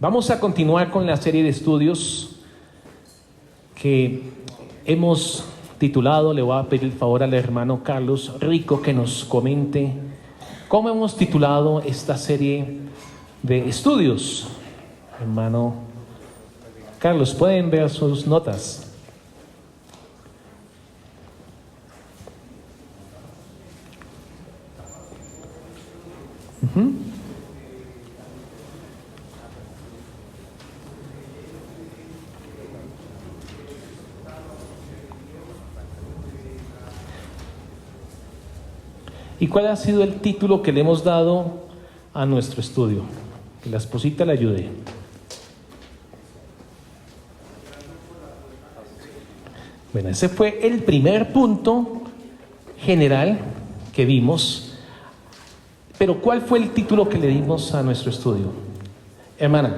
Vamos a continuar con la serie de estudios que hemos titulado. Le voy a pedir el favor al hermano Carlos Rico que nos comente cómo hemos titulado esta serie de estudios. Hermano Carlos, pueden ver sus notas. ¿Y cuál ha sido el título que le hemos dado a nuestro estudio? Que la esposita le ayude. Bueno, ese fue el primer punto general que vimos. Pero ¿cuál fue el título que le dimos a nuestro estudio? Hermana.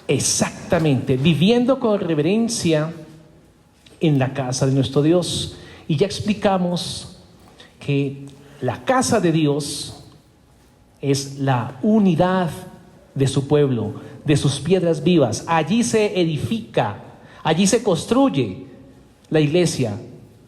Exactamente, viviendo con reverencia en la casa de nuestro Dios. Y ya explicamos que la casa de Dios es la unidad de su pueblo, de sus piedras vivas. Allí se edifica, allí se construye la iglesia,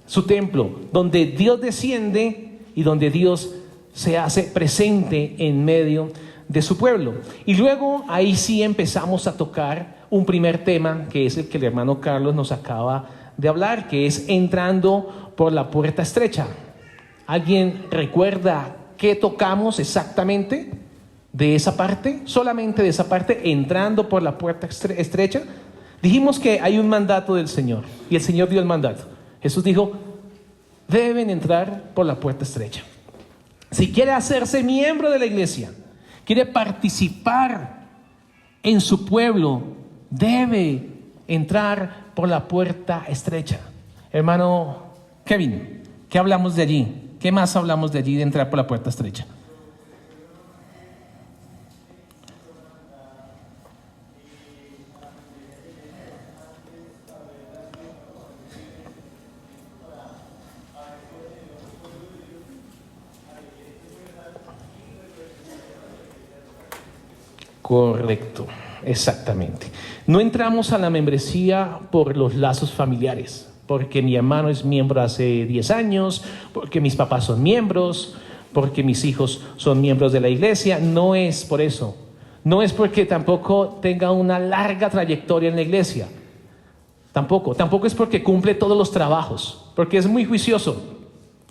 su templo, donde Dios desciende y donde Dios se hace presente en medio de su pueblo. Y luego ahí sí empezamos a tocar un primer tema, que es el que el hermano Carlos nos acaba de hablar, que es entrando por la puerta estrecha. ¿Alguien recuerda qué tocamos exactamente de esa parte? Solamente de esa parte, entrando por la puerta estrecha. Dijimos que hay un mandato del Señor y el Señor dio el mandato. Jesús dijo, deben entrar por la puerta estrecha. Si quiere hacerse miembro de la iglesia, quiere participar en su pueblo, debe entrar por la puerta estrecha. Hermano Kevin, ¿qué hablamos de allí? ¿Qué más hablamos de allí de entrar por la puerta estrecha? Correcto, exactamente. No entramos a la membresía por los lazos familiares, porque mi hermano es miembro hace 10 años, porque mis papás son miembros, porque mis hijos son miembros de la iglesia. No es por eso. No es porque tampoco tenga una larga trayectoria en la iglesia. Tampoco es porque cumple todos los trabajos, porque es muy juicioso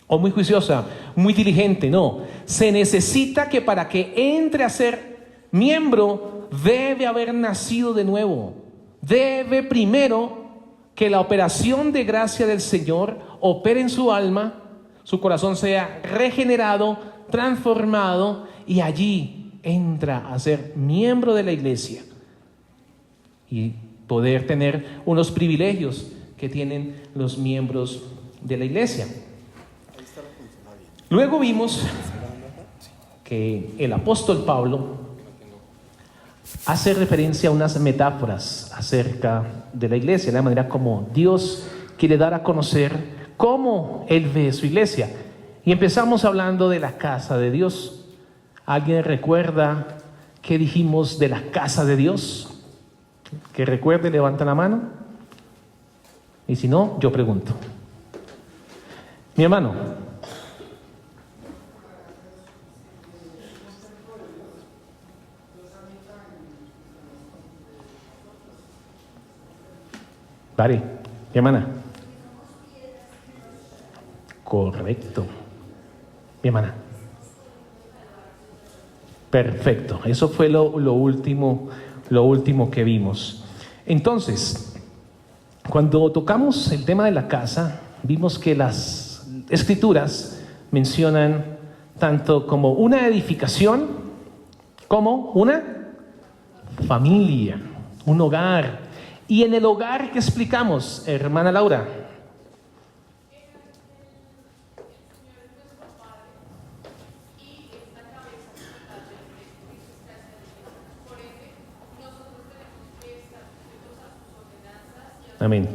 o muy juiciosa, muy diligente. No, se necesita que para que entre a ser miembro debe haber nacido de nuevo. Debe primero que la operación de gracia del Señor opere en su alma, su corazón sea regenerado, transformado, y allí entra a ser miembro de la iglesia y poder tener unos privilegios que tienen los miembros de la iglesia. Luego vimos que el apóstol Pablo hace referencia a unas metáforas acerca de la iglesia, la manera como Dios quiere dar a conocer cómo Él ve su iglesia. Y empezamos hablando de la casa de Dios. ¿Alguien recuerda qué dijimos de la casa de Dios? Que recuerde, levanta la mano. Y si no, yo pregunto. Mi hermano. Vale, mi hermana. Correcto. Mi hermana. Perfecto. Eso fue lo último que vimos. Entonces, cuando tocamos el tema de la casa, vimos que las escrituras mencionan tanto como una edificación como una familia, un hogar. Y en el hogar, ¿qué explicamos, hermana Laura? Amén.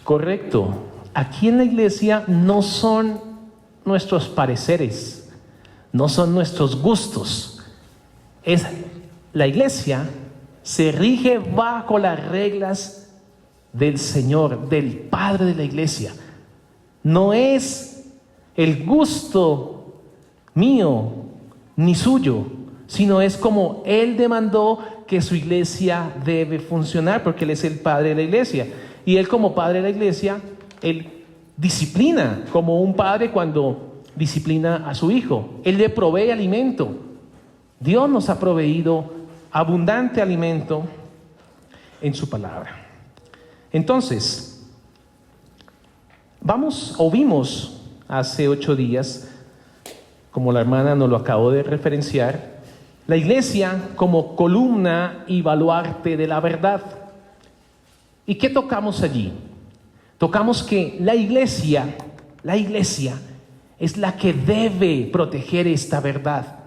Correcto. Aquí en la iglesia no son nuestros pareceres, no son nuestros gustos. La iglesia se rige bajo las reglas del Señor, del Padre de la iglesia. No es el gusto mío ni suyo, sino es como Él demandó que su iglesia debe funcionar, porque Él es el Padre de la iglesia. Y Él, como Padre de la iglesia, Él disciplina, como un padre cuando disciplina a su hijo. Él le provee alimento. Dios nos ha proveído abundante alimento en su palabra. Entonces, vimos hace 8 días, como la hermana nos lo acabó de referenciar, la iglesia como columna y baluarte de la verdad. ¿Y qué tocamos allí? Tocamos que la iglesia es la que debe proteger esta verdad.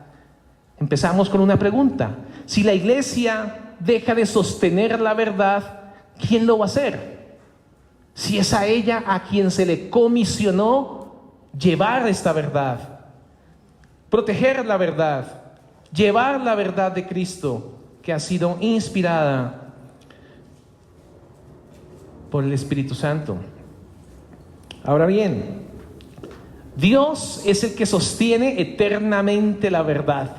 Empezamos con una pregunta. Si la iglesia deja de sostener la verdad, ¿quién lo va a hacer? Si es a ella a quien se le comisionó llevar esta verdad, proteger la verdad, llevar la verdad de Cristo, que ha sido inspirada por el Espíritu Santo. Ahora bien, Dios es el que sostiene eternamente la verdad.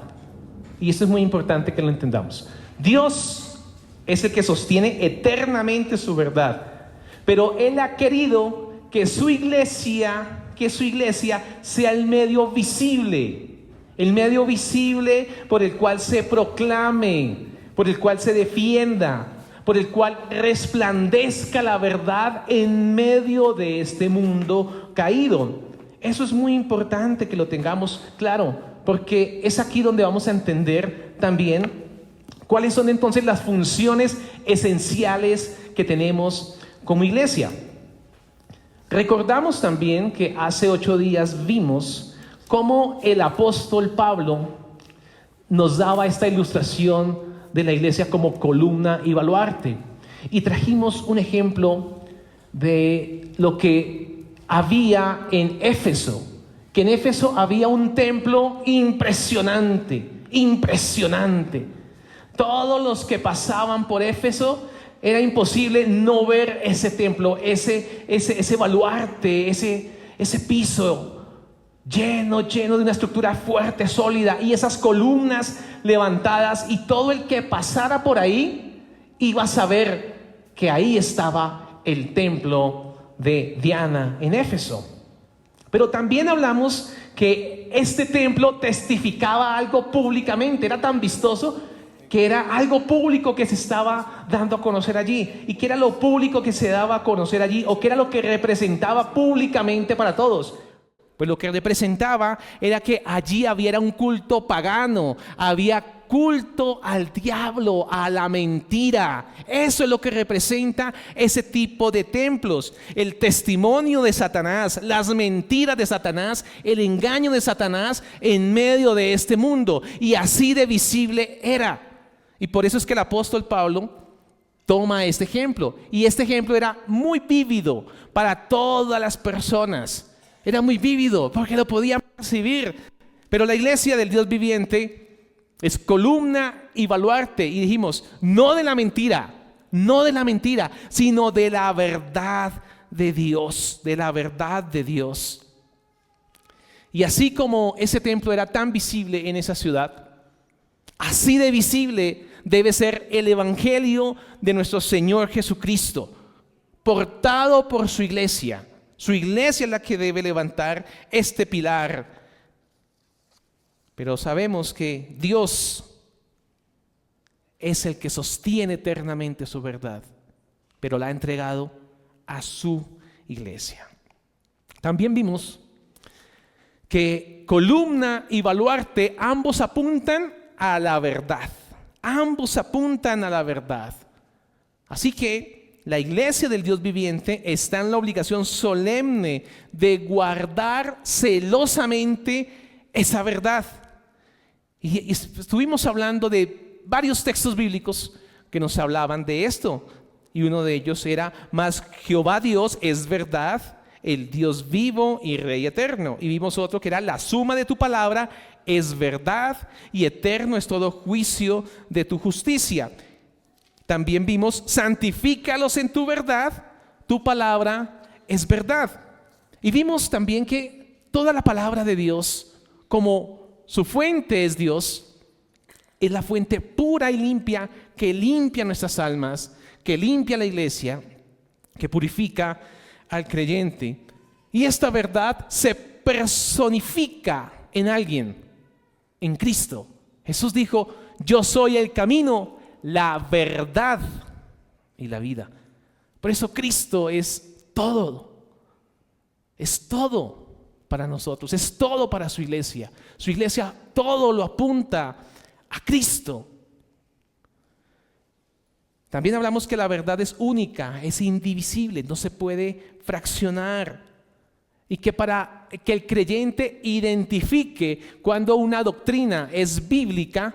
Y esto es muy importante que lo entendamos. Dios es el que sostiene eternamente su verdad. Pero Él ha querido que su iglesia sea el medio visible por el cual se proclame, por el cual se defienda, por el cual resplandezca la verdad en medio de este mundo caído. Eso es muy importante que lo tengamos claro, porque es aquí donde vamos a entender también cuáles son entonces las funciones esenciales que tenemos como iglesia. Recordamos también que hace 8 días vimos cómo el apóstol Pablo nos daba esta ilustración de la iglesia como columna y baluarte. Y trajimos un ejemplo de lo que había en Éfeso, que en Éfeso había un templo impresionante. Todos los que pasaban por Éfeso, era imposible no ver ese templo, ese baluarte, ese piso lleno de una estructura fuerte, sólida, y esas columnas levantadas, y todo el que pasara por ahí iba a saber que ahí estaba el templo de Diana en Éfeso. Pero también hablamos que este templo testificaba algo públicamente, era tan vistoso que era algo público que se estaba dando a conocer allí. ¿Y qué era lo público que se daba a conocer allí? ¿O qué era lo que representaba públicamente para todos? Pues lo que representaba era que allí había un culto pagano, había culto al diablo, a la mentira. Eso es lo que representa ese tipo de templos. El testimonio de Satanás, las mentiras de Satanás, el engaño de Satanás en medio de este mundo. Y así de visible era. Y por eso es que el apóstol Pablo toma este ejemplo. Y este ejemplo era muy vívido para todas las personas. Era muy vívido porque lo podían percibir. Pero la iglesia del Dios viviente es columna y baluarte. Y dijimos, no de la mentira, sino de la verdad de Dios, de la verdad de Dios. Y así como ese templo era tan visible en esa ciudad, así de visible debe ser el evangelio de nuestro Señor Jesucristo, portado por su iglesia. Su iglesia es la que debe levantar este pilar. Pero sabemos que Dios es el que sostiene eternamente su verdad, pero la ha entregado a su iglesia. También vimos que columna y baluarte ambos apuntan a la verdad. Ambos apuntan a la verdad. Así que la iglesia del Dios viviente está en la obligación solemne de guardar celosamente esa verdad. Y estuvimos hablando de varios textos bíblicos que nos hablaban de esto. Y uno de ellos era, mas Jehová Dios es verdad, el Dios vivo y Rey eterno. Y vimos otro que era la suma de tu palabra es verdad y eterno es todo juicio de tu justicia. También vimos santifícalos en tu verdad, tu palabra es verdad. Y vimos también que toda la palabra de Dios, como su fuente es Dios, es la fuente pura y limpia que limpia nuestras almas, que limpia la iglesia, que purifica al creyente. Y esta verdad se personifica en alguien, en Cristo. Jesús dijo, yo soy el camino, la verdad y la vida. Por eso Cristo es todo para nosotros, es todo para su iglesia. Su iglesia todo lo apunta a Cristo. También hablamos que la verdad es única, es indivisible, no se puede fraccionar. Y que para que el creyente identifique cuando una doctrina es bíblica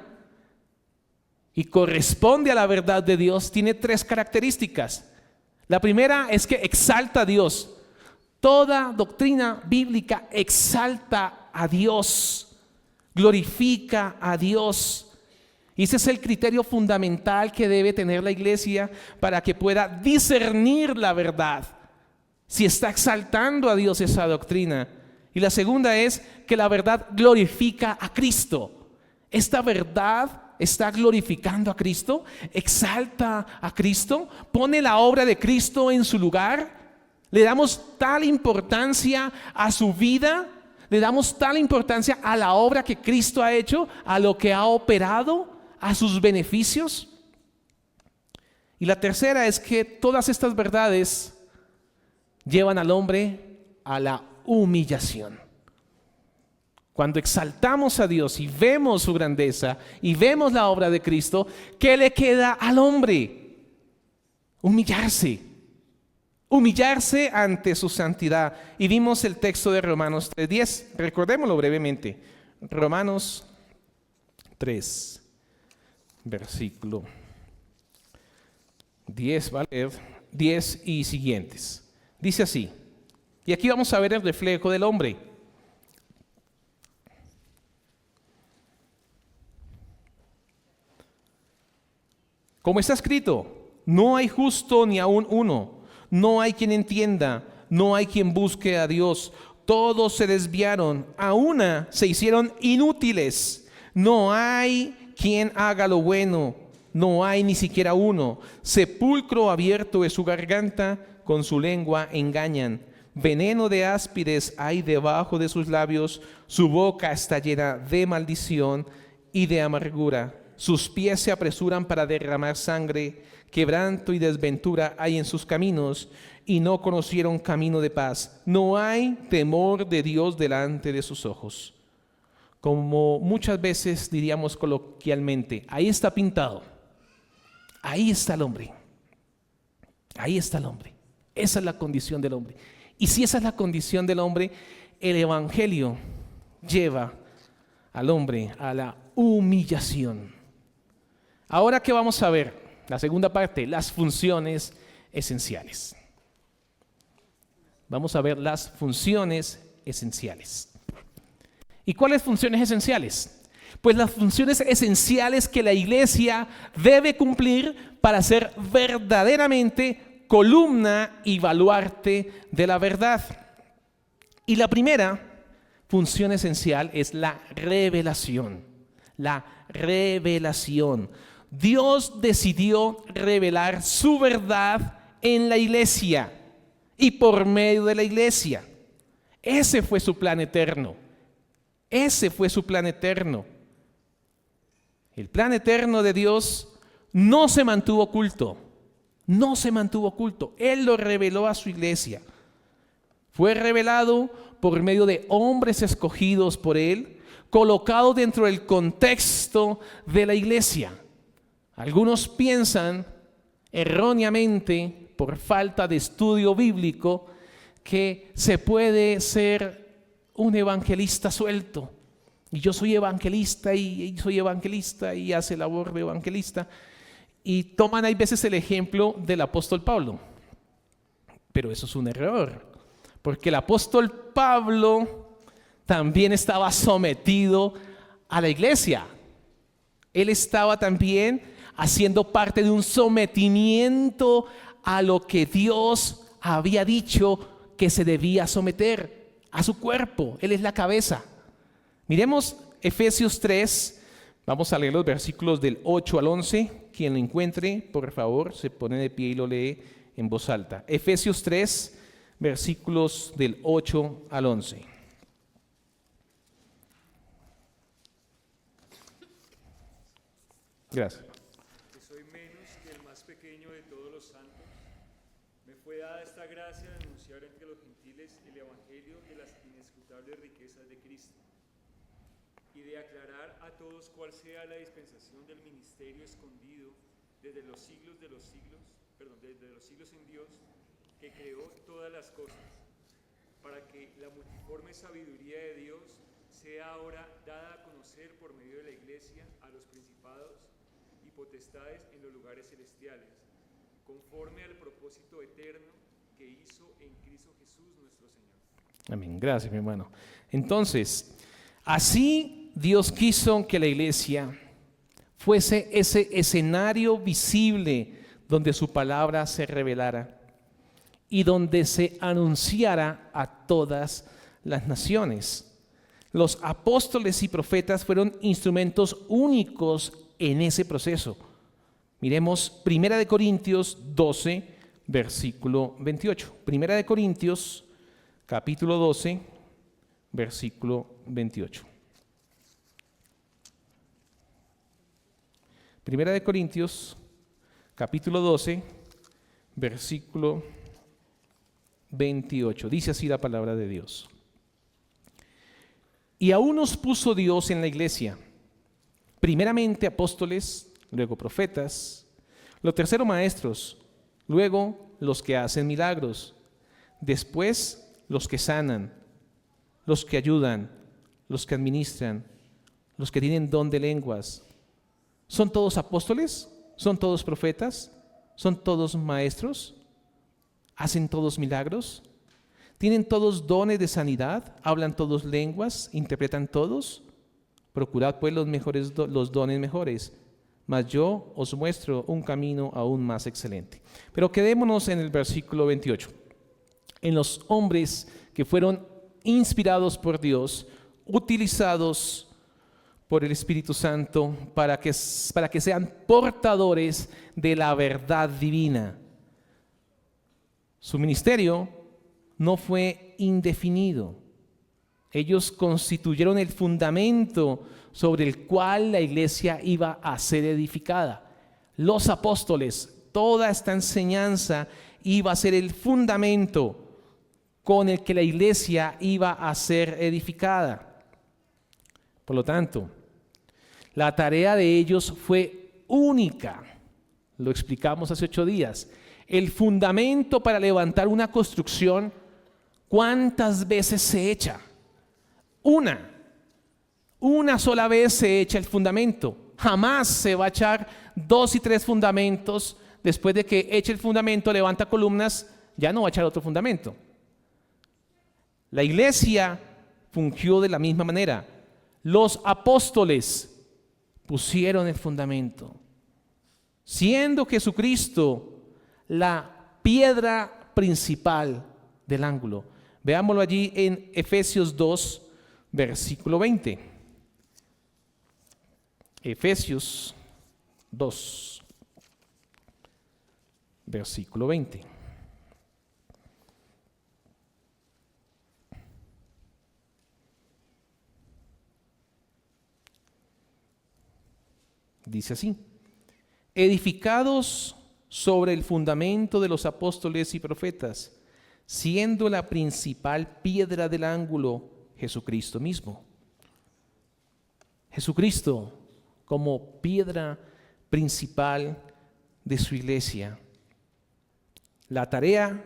y corresponde a la verdad de Dios, tiene 3 características. La primera es que exalta a Dios. Toda doctrina bíblica exalta a Dios, glorifica a Dios. Y ese es el criterio fundamental que debe tener la iglesia para que pueda discernir la verdad, si está exaltando a Dios esa doctrina. Y la segunda es que la verdad glorifica a Cristo. Esta verdad está glorificando a Cristo, exalta a Cristo, pone la obra de Cristo en su lugar. Le damos tal importancia a su vida, le damos tal importancia a la obra que Cristo ha hecho, a lo que ha operado, a sus beneficios. Y la tercera es que todas estas verdades llevan al hombre a la humillación. Cuando exaltamos a Dios y vemos su grandeza y vemos la obra de Cristo, ¿qué le queda al hombre? Humillarse ante su santidad. Y vimos el texto de Romanos 3:10, recordémoslo brevemente. Romanos 3, versículo 10, va a leer 10 y siguientes. Dice así, y aquí vamos a ver el reflejo del hombre. Como está escrito, no hay justo ni aun uno, no hay quien entienda, no hay quien busque a Dios. Todos se desviaron, a una se hicieron inútiles. No hay quien haga lo bueno, no hay ni siquiera uno. Sepulcro abierto es su garganta, con su lengua engañan. Veneno de áspides hay debajo de sus labios, su boca está llena de maldición y de amargura. Sus pies se apresuran para derramar sangre, quebranto y desventura hay en sus caminos, y no conocieron camino de paz. No hay temor de Dios delante de sus ojos. Como muchas veces diríamos coloquialmente, ahí está pintado, ahí está el hombre, ahí está el hombre. Esa es la condición del hombre. Y si esa es la condición del hombre, el evangelio lleva al hombre a la humillación. Ahora, ¿qué vamos a ver? La segunda parte, las funciones esenciales. Vamos a ver las funciones esenciales. ¿Y cuáles funciones esenciales? Pues las funciones esenciales que la iglesia debe cumplir para ser verdaderamente columna y baluarte de la verdad. Y la primera función esencial es la revelación. La revelación. Dios decidió revelar su verdad en la iglesia y por medio de la iglesia. Ese fue su plan eterno. Ese fue su plan eterno. El plan eterno de Dios no se mantuvo oculto. No se mantuvo oculto. Él lo reveló a su iglesia. Fue revelado por medio de hombres escogidos por Él, colocados dentro del contexto de la iglesia. Algunos piensan erróneamente, por falta de estudio bíblico, que se puede ser un evangelista suelto. Y yo soy evangelista y hace labor de evangelista. Y toman hay veces el ejemplo del apóstol Pablo. Pero eso es un error. Porque el apóstol Pablo también estaba sometido a la iglesia. Él estaba también haciendo parte de un sometimiento a lo que Dios había dicho que se debía someter a su cuerpo. Él es la cabeza. Miremos Efesios 3, vamos a leer los versículos del 8 al 11. Quien lo encuentre, por favor, se pone de pie y lo lee en voz alta. Efesios 3, versículos del 8 al 11. Gracias. Que soy menos que el más pequeño de todos los santos, me fue dada esta gracia de anunciar entre los gentiles el evangelio de las inescrutables riquezas de Cristo y de aclarar a todos cuál sea la dispensación del ministerio escondido desde los siglos de los siglos, desde los siglos en Dios, que creó todas las cosas, para que la multiforme sabiduría de Dios sea ahora dada a conocer por medio de la Iglesia a los principados y potestades en los lugares celestiales, conforme al propósito eterno que hizo en Cristo Jesús nuestro Señor. Amén. Gracias, mi hermano. Entonces, así Dios quiso que la iglesia fuese ese escenario visible donde su palabra se revelara y donde se anunciara a todas las naciones. Los apóstoles y profetas fueron instrumentos únicos en ese proceso. Miremos 1 Corintios 12, versículo 28. 1 Corintios, capítulo 12, versículo 28. 1 Corintios, capítulo 12, versículo 28. Dice así la palabra de Dios. Y aún nos puso Dios en la iglesia, primeramente apóstoles, luego profetas, lo tercero maestros, luego los que hacen milagros, después los que sanan, los que ayudan, los que administran, los que tienen don de lenguas. ¿Son todos apóstoles? ¿Son todos profetas? ¿Son todos maestros? ¿Hacen todos milagros? ¿Tienen todos dones de sanidad? ¿Hablan todos lenguas? ¿Interpretan todos? Procurad pues los dones mejores, mas yo os muestro un camino aún más excelente. Pero quedémonos en el versículo 28. En los hombres que fueron inspirados por Dios, utilizados por el Espíritu Santo para que sean portadores de la verdad divina. Su ministerio no fue indefinido. Ellos constituyeron el fundamento sobre el cual la iglesia iba a ser edificada. Los apóstoles, toda esta enseñanza iba a ser el fundamento con el que la iglesia iba a ser edificada. Por lo tanto, la tarea de ellos fue única. Lo explicamos hace 8 días. El fundamento para levantar una construcción, ¿cuántas veces se echa? Una sola vez se echa el fundamento. Jamás se va a echar 2 y 3 fundamentos. Después de que eche el fundamento, levanta columnas, ya no va a echar otro fundamento. La iglesia fungió de la misma manera. Los apóstoles pusieron el fundamento, siendo Jesucristo la piedra principal del ángulo. Veámoslo allí en Efesios 2, versículo 20. Efesios 2, versículo 20. Dice así: edificados sobre el fundamento de los apóstoles y profetas, siendo la principal piedra del ángulo Jesucristo mismo. Jesucristo como piedra principal de su iglesia. La tarea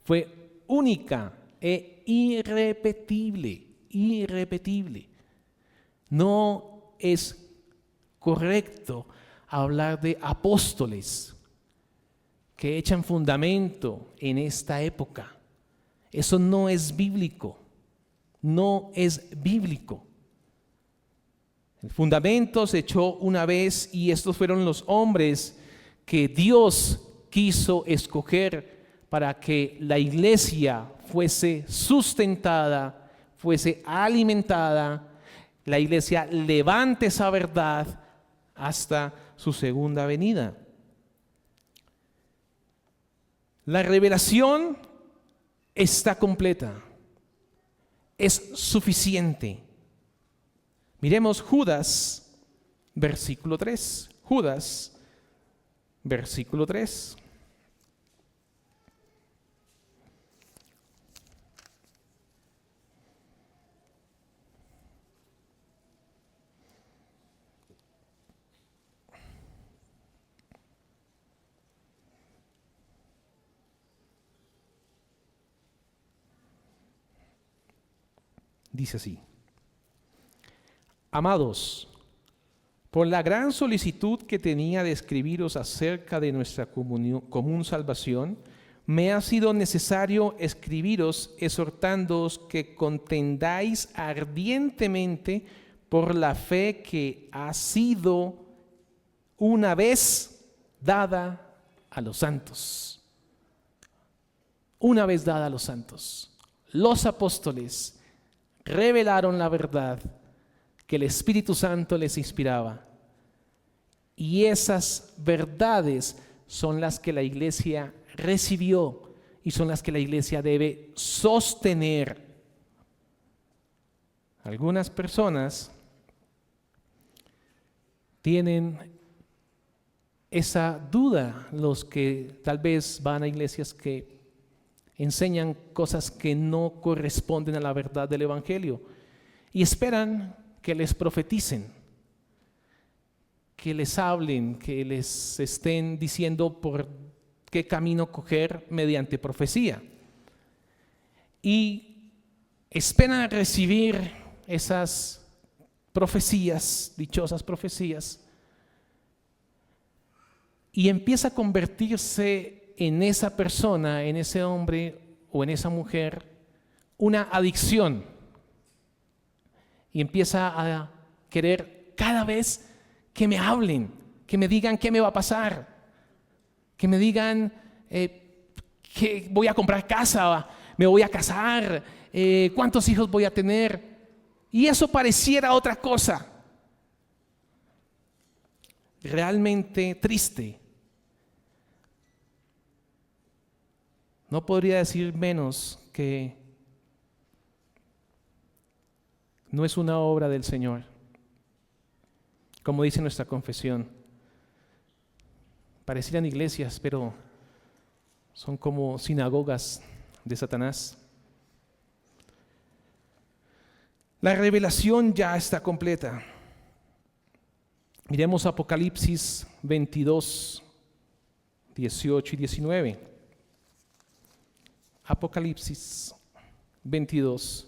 fue única e irrepetible. No es correcto hablar de apóstoles que echan fundamento en esta época. Eso no es bíblico. No es bíblico. El fundamento se echó una vez y estos fueron los hombres que Dios quiso escoger para que la iglesia fuese sustentada, fuese alimentada, la iglesia levante esa verdad hasta su segunda venida. La revelación está completa, es suficiente. Miremos Judas, versículo 3. Judas, versículo 3. Dice así: Amados, por la gran solicitud que tenía de escribiros acerca de nuestra común salvación, me ha sido necesario escribiros exhortándoos que contendáis ardientemente por la fe que ha sido una vez dada a los santos. Una vez dada a los santos. Los apóstoles revelaron la verdad que el Espíritu Santo les inspiraba. Y esas verdades son las que la iglesia recibió y son las que la iglesia debe sostener. Algunas personas tienen esa duda, los que tal vez van a iglesias que enseñan cosas que no corresponden a la verdad del Evangelio y esperan que les profeticen, que les hablen, que les estén diciendo por qué camino coger mediante profecía. Y esperan recibir esas profecías, dichosas profecías, y empieza a convertirse en esa persona, en ese hombre o en esa mujer, una adicción. Y empieza a querer cada vez que me hablen, que me digan qué me va a pasar, que me digan que voy a comprar casa, me voy a casar, cuántos hijos voy a tener. Y eso pareciera otra cosa. Realmente triste. No podría decir menos que no es una obra del Señor, como dice nuestra confesión. Parecieran iglesias, pero son como sinagogas de Satanás. La revelación ya está completa. Miremos Apocalipsis 22, 18 y 19. Apocalipsis 22,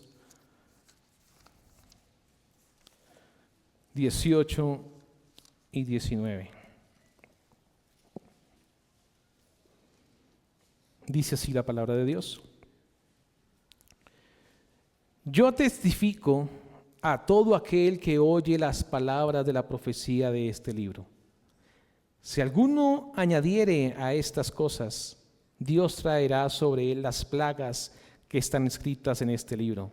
18 y 19. Dice así la palabra de Dios. Yo testifico a todo aquel que oye las palabras de la profecía de este libro. Si alguno añadiere a estas cosas, Dios traerá sobre él las plagas que están escritas en este libro.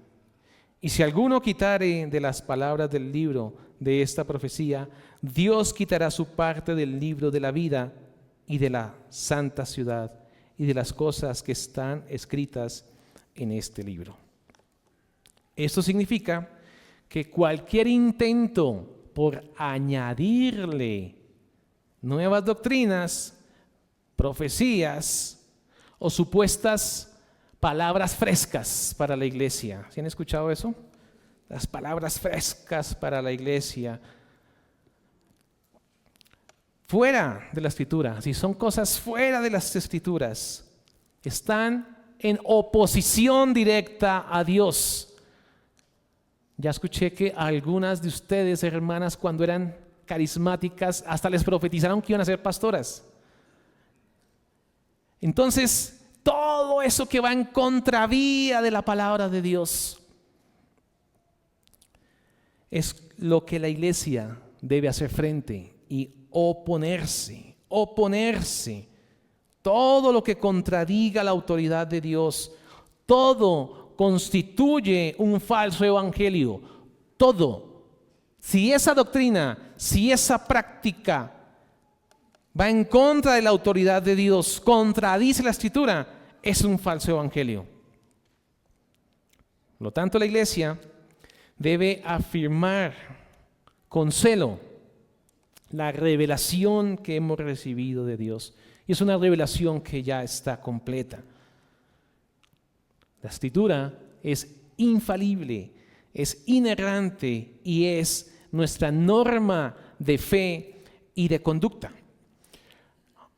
Y si alguno quitare de las palabras del libro de esta profecía, Dios quitará su parte del libro de la vida y de la santa ciudad y de las cosas que están escritas en este libro. Esto significa que cualquier intento por añadirle nuevas doctrinas, profecías o supuestas palabras frescas para la iglesia. ¿Sí han escuchado eso? Las palabras frescas para la iglesia. Fuera de la Escritura, si son cosas fuera de las Escrituras, están en oposición directa a Dios. Ya escuché que algunas de ustedes, hermanas, cuando eran carismáticas, hasta les profetizaron que iban a ser pastoras. Entonces, todo eso que va en contravía de la palabra de Dios. Es lo que la iglesia debe hacer frente y oponerse. Todo lo que contradiga la autoridad de Dios, todo constituye un falso evangelio. Todo. Si esa doctrina, si esa práctica va en contra de la autoridad de Dios, contradice la Escritura, es un falso evangelio. Por lo tanto, la iglesia debe afirmar con celo la revelación que hemos recibido de Dios. Y es una revelación que ya está completa. La Escritura es infalible, es inerrante y es nuestra norma de fe y de conducta.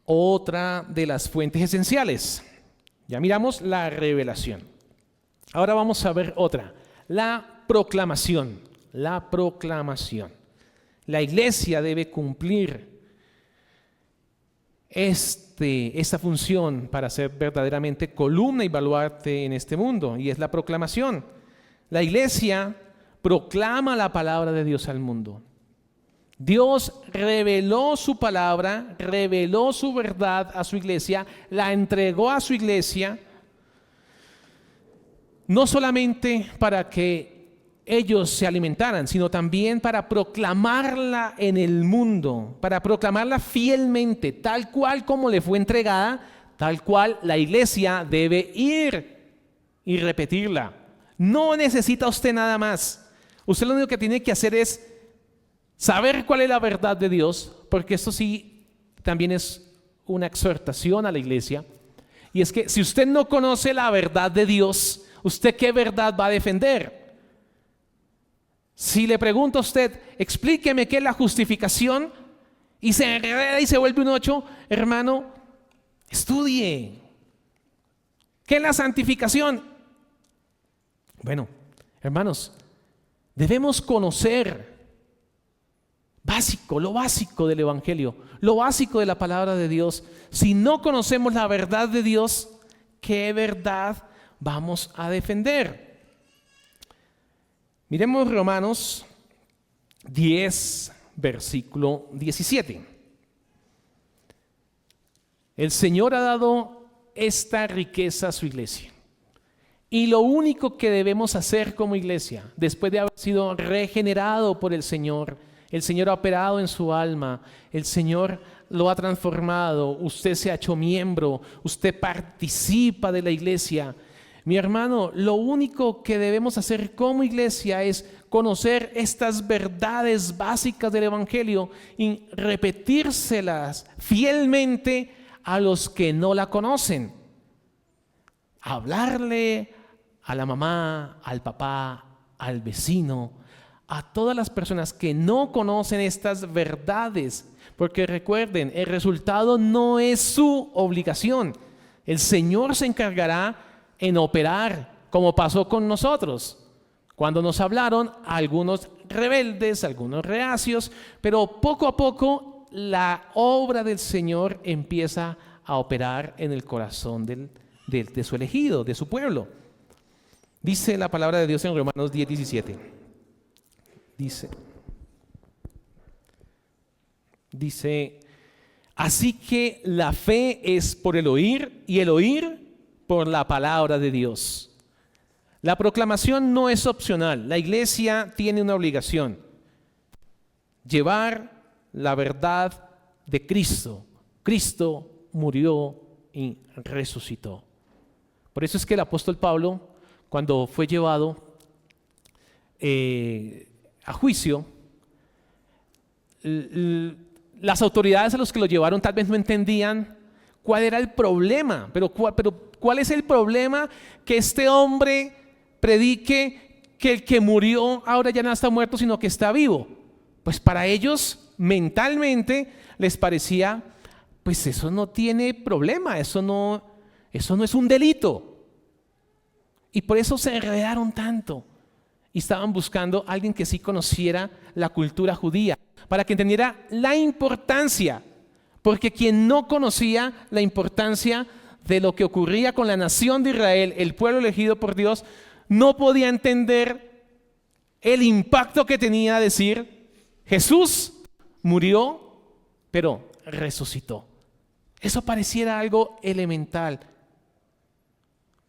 Otra de las fuentes esenciales. Ya miramos la revelación. Ahora vamos a ver otra, la proclamación. La proclamación. La iglesia debe cumplir esta función para ser verdaderamente columna y baluarte en este mundo, y es la proclamación. La iglesia proclama la palabra de Dios al mundo. Dios reveló su palabra, reveló su verdad a su iglesia, la entregó a su iglesia, no solamente para que ellos se alimentaran, sino también para proclamarla en el mundo, para proclamarla fielmente, tal cual como le fue entregada, tal cual la iglesia debe ir y repetirla. No necesita usted nada más. Usted lo único que tiene que hacer es saber cuál es la verdad de Dios, porque esto sí también es una exhortación a la iglesia, y es que si usted no conoce la verdad de Dios, ¿usted qué verdad va a defender? Si le pregunto a usted, explíqueme qué es la justificación, y se enreda y se vuelve un 8, hermano, estudie. ¿Qué es la santificación? Bueno, hermanos, debemos conocer lo básico del Evangelio, lo básico de la palabra de Dios. Si no conocemos la verdad de Dios, ¿qué verdad vamos a defender? Miremos Romanos 10, versículo 17. El Señor ha dado esta riqueza a su iglesia. Y lo único que debemos hacer como iglesia, después de haber sido regenerado por el Señor ha operado en su alma, el Señor lo ha transformado, usted se ha hecho miembro, usted participa de la iglesia. Mi hermano, lo único que debemos hacer como iglesia es conocer estas verdades básicas del Evangelio y repetírselas fielmente a los que no la conocen. Hablarle a la mamá, al papá, al vecino, a todas las personas que no conocen estas verdades, porque recuerden, el resultado no es su obligación. El Señor se encargará en operar, como pasó con nosotros, cuando nos hablaron algunos rebeldes, algunos reacios, pero poco a poco la obra del Señor empieza a operar en el corazón de su elegido, de su pueblo. Dice la palabra de Dios en Romanos 10, 17. Dice, así que la fe es por el oír y el oír por la palabra de Dios. La proclamación no es opcional. La iglesia tiene una obligación: llevar la verdad de Cristo. Cristo murió y resucitó. Por eso es que el apóstol Pablo, cuando fue llevado a juicio, las autoridades a los que lo llevaron tal vez no entendían cuál era el problema, pero ¿cuál es el problema? Que este hombre predique que el que murió ahora ya no está muerto, sino que está vivo. Pues para ellos mentalmente les parecía, pues eso no tiene problema, eso no es un delito. Y por eso se enredaron tanto y estaban buscando a alguien que sí conociera la cultura judía, para que entendiera la importancia, porque quien no conocía la importancia de lo que ocurría con la nación de Israel, el pueblo elegido por Dios, no podía entender el impacto que tenía decir: Jesús murió, pero resucitó. Eso pareciera algo elemental,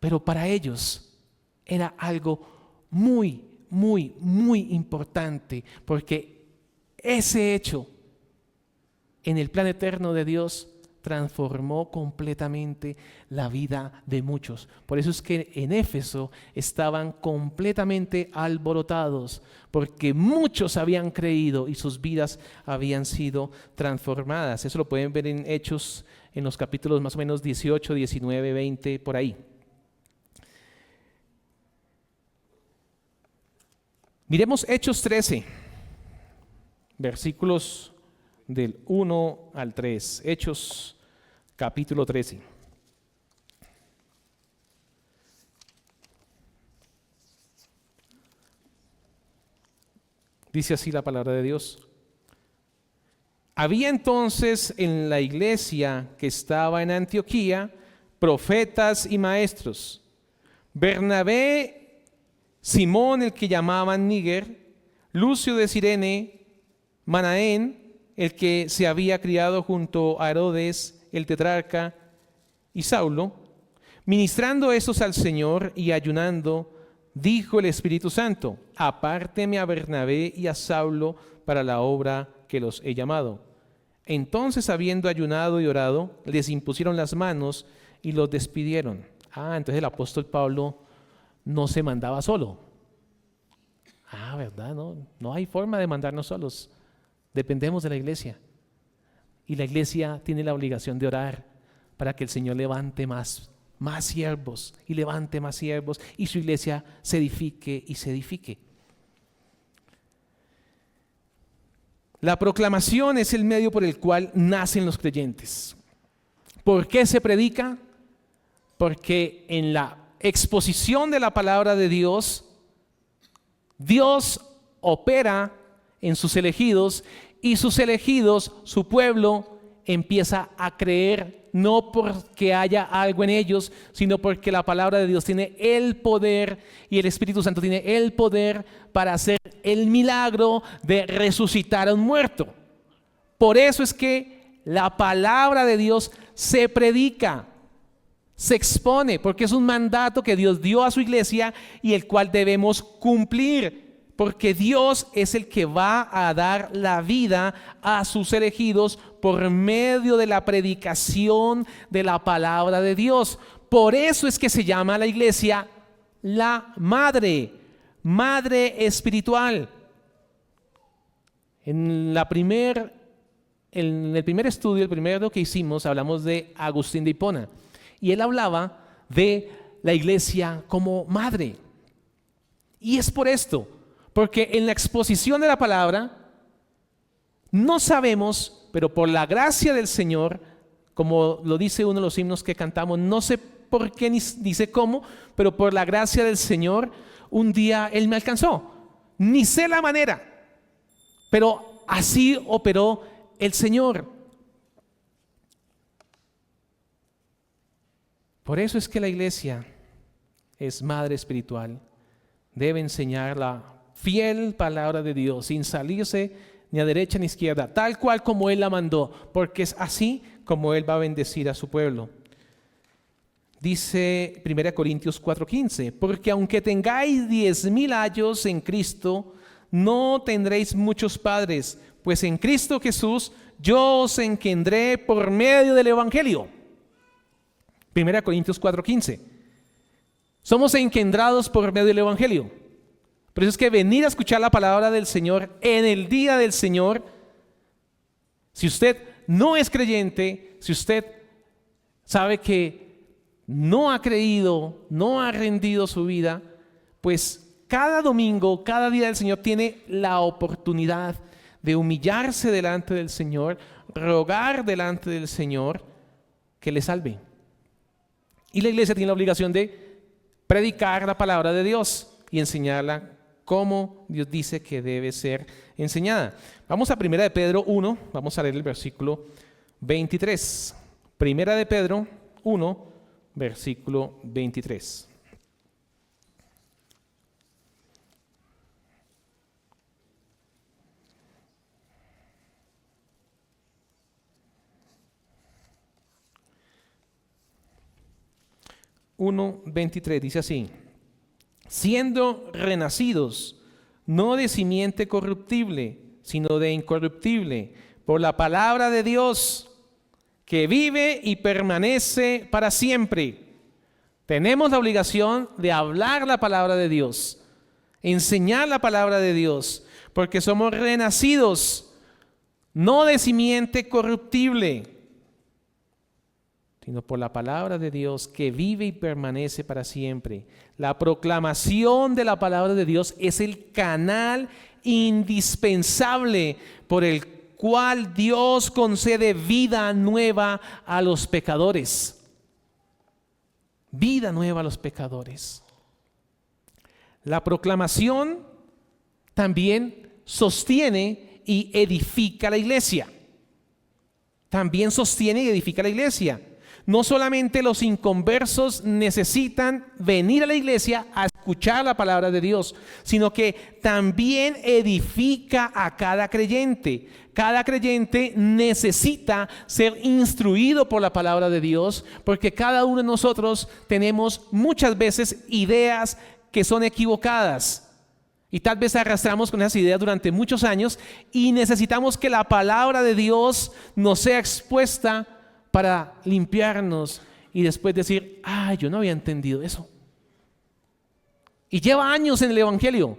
pero para ellos era algo muy, muy, muy importante, porque ese hecho en el plan eterno de Dios transformó completamente la vida de muchos. Por eso es que en Éfeso estaban completamente alborotados, porque muchos habían creído y sus vidas habían sido transformadas. Eso lo pueden ver en Hechos, en los capítulos más o menos 18, 19, 20, por ahí. Miremos Hechos 13, versículos del 1 al 3. Hechos capítulo 13. Dice así la palabra de Dios. Había entonces en la iglesia que estaba en Antioquía profetas y maestros: Bernabé, Simón el que llamaban Níger, Lucio de Cirene, Manaén, el que se había criado junto a Herodes el tetrarca, y Saulo. Ministrando estos al Señor y ayunando, dijo el Espíritu Santo: apárteme a Bernabé y a Saulo para la obra que los he llamado. Entonces, habiendo ayunado y orado, les impusieron las manos y los despidieron. Entonces el apóstol Pablo no se mandaba solo. ¿Verdad? No hay forma de mandarnos solos. Dependemos de la iglesia. Y la iglesia tiene la obligación de orar para que el Señor levante más siervos y levante más siervos y su iglesia se edifique y se edifique. La proclamación es el medio por el cual nacen los creyentes. ¿Por qué se predica? Porque en la exposición de la palabra de Dios, Dios opera en sus elegidos, y sus elegidos, su pueblo, empieza a creer, no porque haya algo en ellos, sino porque la palabra de Dios tiene el poder y el Espíritu Santo tiene el poder para hacer el milagro de resucitar a un muerto. Por eso es que la palabra de Dios se predica, se expone, porque es un mandato que Dios dio a su iglesia y el cual debemos cumplir. Porque Dios es el que va a dar la vida a sus elegidos por medio de la predicación de la palabra de Dios. Por eso es que se llama a la iglesia la madre espiritual. En el primer estudio, el primero que hicimos, hablamos de Agustín de Hipona. Y él hablaba de la iglesia como madre. Y es por esto. Porque en la exposición de la palabra no sabemos, pero por la gracia del Señor, como lo dice uno de los himnos que cantamos, no sé por qué ni sé cómo, pero por la gracia del Señor, un día Él me alcanzó. Ni sé la manera, pero así operó el Señor. Por eso es que la iglesia es madre espiritual. Debe enseñar la fiel palabra de Dios, sin salirse ni a derecha ni a izquierda, tal cual como Él la mandó, porque es así como Él va a bendecir a su pueblo. Dice 1 Corintios 4:15, porque aunque tengáis 10,000 años en Cristo, no tendréis muchos padres, pues en Cristo Jesús yo os engendré por medio del Evangelio. 1 Corintios 4:15. Somos engendrados por medio del Evangelio. Por eso es que venir a escuchar la palabra del Señor en el día del Señor, si usted no es creyente, si usted sabe que no ha creído, no ha rendido su vida, pues cada domingo, cada día del Señor tiene la oportunidad de humillarse delante del Señor, rogar delante del Señor que le salve. Y la iglesia tiene la obligación de predicar la palabra de Dios y enseñarla como Dios dice que debe ser enseñada. Vamos a 1 de Pedro 1, vamos a leer el versículo 23. 1 de Pedro 1, versículo 23. Dice así: siendo renacidos, no de simiente corruptible, sino de incorruptible, por la palabra de Dios, que vive y permanece para siempre. Tenemos la obligación de hablar la palabra de Dios, enseñar la palabra de Dios, porque somos renacidos, no de simiente corruptible, sino por la palabra de Dios que vive y permanece para siempre. La proclamación de la palabra de Dios es el canal indispensable por el cual Dios concede vida nueva a los pecadores. Vida nueva a los pecadores. La proclamación también sostiene y edifica la iglesia. También sostiene y edifica la iglesia. No solamente los inconversos necesitan venir a la iglesia a escuchar la palabra de Dios, sino que también edifica a cada creyente. Cada creyente necesita ser instruido por la palabra de Dios, porque cada uno de nosotros tenemos muchas veces ideas que son equivocadas. Y tal vez arrastramos con esas ideas durante muchos años y necesitamos que la palabra de Dios nos sea expuesta para limpiarnos y después decir, yo no había entendido eso. Y lleva años en el Evangelio,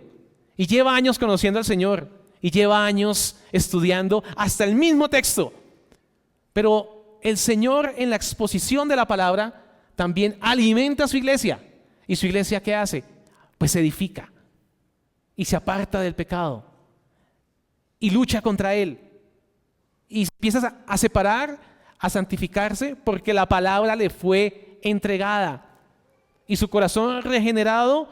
y lleva años conociendo al Señor, y lleva años estudiando hasta el mismo texto. Pero el Señor en la exposición de la palabra también alimenta a su iglesia. ¿Y su iglesia qué hace? Pues se edifica y se aparta del pecado y lucha contra él. Y empieza a separar, a santificarse, porque la palabra le fue entregada. Y su corazón regenerado,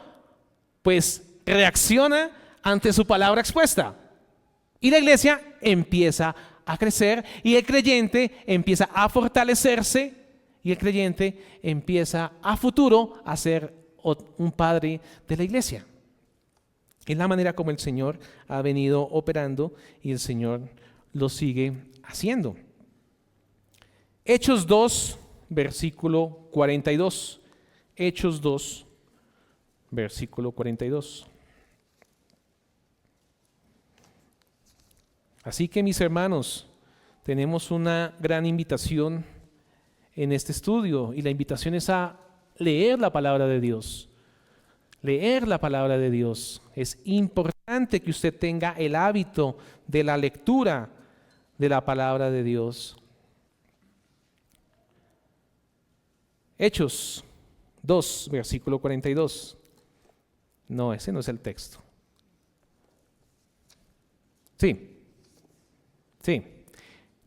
pues reacciona ante su palabra expuesta. Y la iglesia empieza a crecer y el creyente empieza a fortalecerse y el creyente empieza a futuro a ser un padre de la iglesia. Es la manera como el Señor ha venido operando y el Señor lo sigue haciendo. Hechos 2, versículo 42. Hechos 2, versículo 42. Así que, mis hermanos, tenemos una gran invitación en este estudio, y la invitación es a leer la palabra de Dios. Leer la palabra de Dios. Es importante que usted tenga el hábito de la lectura de la palabra de Dios. Hechos 2, versículo 42. No, ese no es el texto. Sí.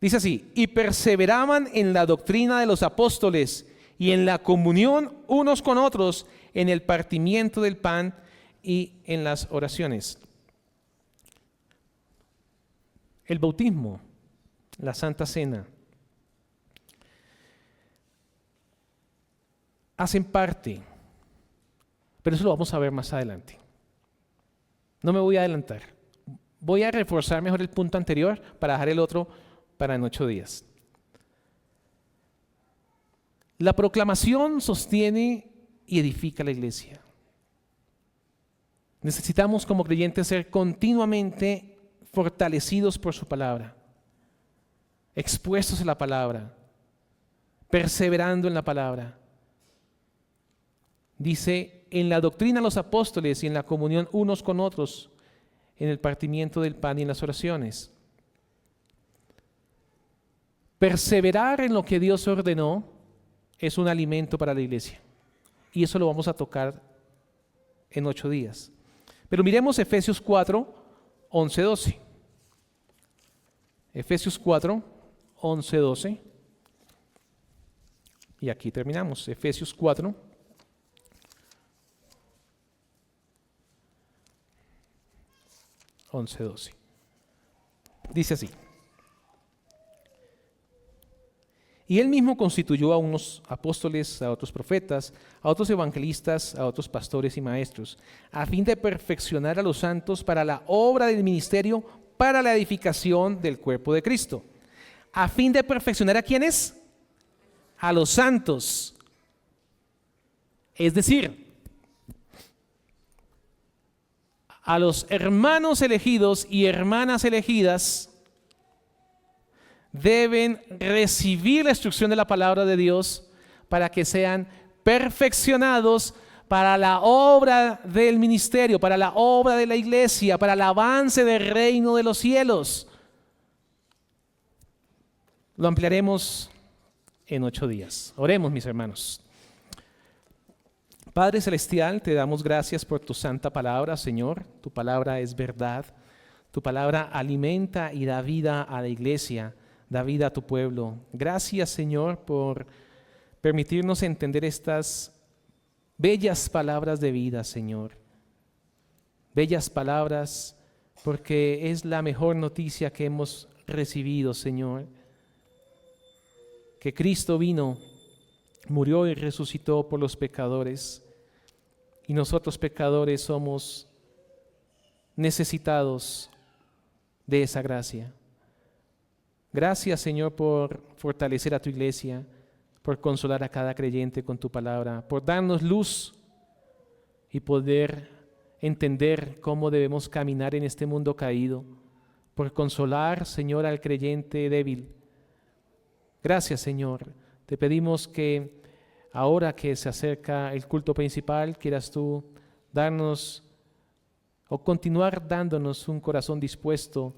Dice así: y perseveraban en la doctrina de los apóstoles y en la comunión unos con otros, en el partimiento del pan y en las oraciones. El bautismo, la Santa Cena, hacen parte, pero eso lo vamos a ver más adelante. No me voy a adelantar. Voy a reforzar mejor el punto anterior para dejar el otro para en 8 días. La proclamación sostiene y edifica la iglesia. Necesitamos como creyentes ser continuamente fortalecidos por su palabra, expuestos a la palabra, perseverando en la palabra. Dice, en la doctrina de los apóstoles y en la comunión unos con otros, en el partimiento del pan y en las oraciones. Perseverar en lo que Dios ordenó es un alimento para la iglesia. Y eso lo vamos a tocar en 8 días. Pero miremos Efesios 4, 11, 12. Efesios 4, 11, 12. Y aquí terminamos. Efesios 4, 11, 12. Dice así: Y Él mismo constituyó a unos apóstoles, a otros profetas, a otros evangelistas, a otros pastores y maestros, a fin de perfeccionar a los santos para la obra del ministerio, para la edificación del cuerpo de Cristo. ¿A fin de perfeccionar a quiénes? A los santos. Es decir, a los hermanos elegidos y hermanas elegidas deben recibir la instrucción de la palabra de Dios para que sean perfeccionados para la obra del ministerio, para la obra de la iglesia, para el avance del reino de los cielos. Lo ampliaremos en 8 días. Oremos, mis hermanos. Padre Celestial, te damos gracias por tu santa palabra, Señor. Tu palabra es verdad. Tu palabra alimenta y da vida a la iglesia, da vida a tu pueblo. Gracias, Señor, por permitirnos entender estas bellas palabras de vida, Señor. Bellas palabras porque es la mejor noticia que hemos recibido, Señor. Que Cristo vino, murió y resucitó por los pecadores. Y nosotros pecadores somos necesitados de esa gracia. Gracias, Señor, por fortalecer a tu iglesia, por consolar a cada creyente con tu palabra, por darnos luz y poder entender cómo debemos caminar en este mundo caído, por consolar, Señor, al creyente débil. Gracias, Señor. Te pedimos que ahora que se acerca el culto principal, quieras tú darnos o continuar dándonos un corazón dispuesto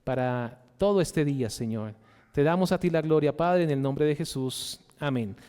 para todo este día, Señor. Te damos a ti la gloria, Padre, en el nombre de Jesús. Amén.